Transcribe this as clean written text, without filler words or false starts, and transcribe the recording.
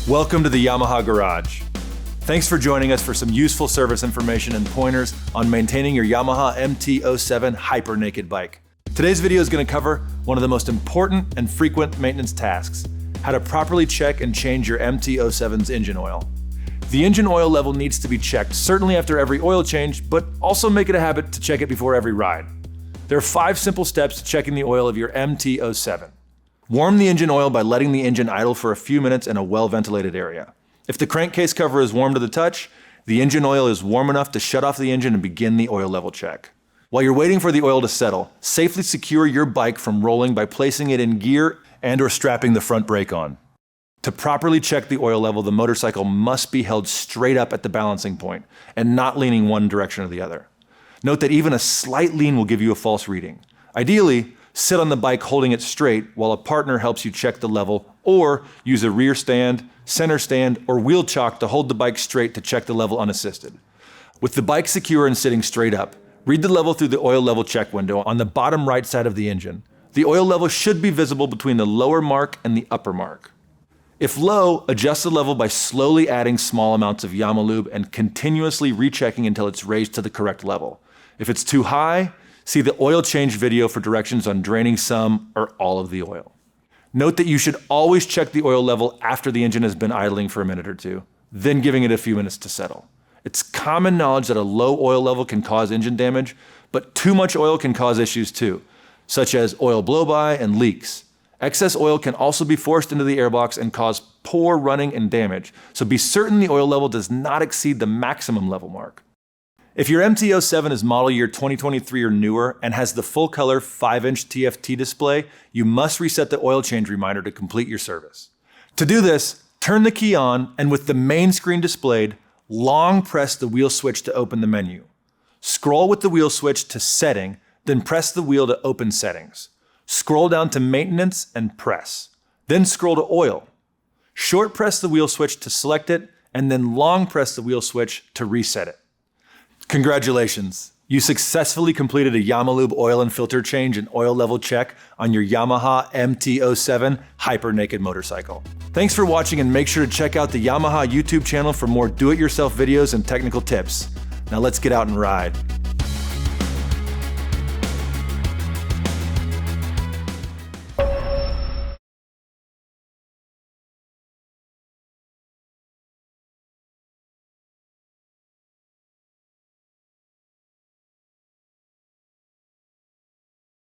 Welcome to the Yamaha Garage. Thanks for joining us for some useful service information and pointers on maintaining your Yamaha MT-07 hyper naked bike. Today's video is going to cover one of the most important and frequent maintenance tasks: how to properly check and change your MT-07's engine oil. The engine oil level needs to be checked certainly after every oil change, but also make it a habit to check it before every ride. There are 5 simple steps to checking the oil of your MT-07. Warm the engine oil by letting the engine idle for a few minutes in a well-ventilated area. If the crankcase cover is warm to the touch, the engine oil is warm enough to shut off the engine and begin the oil level check. While you're waiting for the oil to settle, safely secure your bike from rolling by placing it in gear and/or strapping the front brake on. To properly check the oil level, the motorcycle must be held straight up at the balancing point and not leaning one direction or the other. Note that even a slight lean will give you a false reading. Ideally, sit on the bike holding it straight while a partner helps you check the level, or use a rear stand, center stand, or wheel chock to hold the bike straight to check the level unassisted. With the bike secure and sitting straight up, read the level through the oil level check window on the bottom right side of the engine. The oil level should be visible between the lower mark and the upper mark. If low, adjust the level by slowly adding small amounts of Yamalube and continuously rechecking until it's raised to the correct level. If it's too high, see the oil change video for directions on draining some or all of the oil. Note that you should always check the oil level after the engine has been idling for a minute or two, then giving it a few minutes to settle. It's common knowledge that a low oil level can cause engine damage, but too much oil can cause issues too, such as oil blowby and leaks. Excess oil can also be forced into the airbox and cause poor running and damage, so be certain the oil level does not exceed the maximum level mark. If your MT-07 is model year 2023 or newer and has the full color 5-inch TFT display, you must reset the oil change reminder to complete your service. To do this, turn the key on and with the main screen displayed, long press the wheel switch to open the menu. Scroll with the wheel switch to setting, then press the wheel to open settings. Scroll down to maintenance and press. Then scroll to oil. Short press the wheel switch to select it, and then long press the wheel switch to reset it. Congratulations! You successfully completed a Yamalube oil and filter change and oil level check on your Yamaha MT-07 hyper naked motorcycle. Thanks for watching, and make sure to check out the Yamaha YouTube channel for more do-it-yourself videos and technical tips. Now let's get out and ride.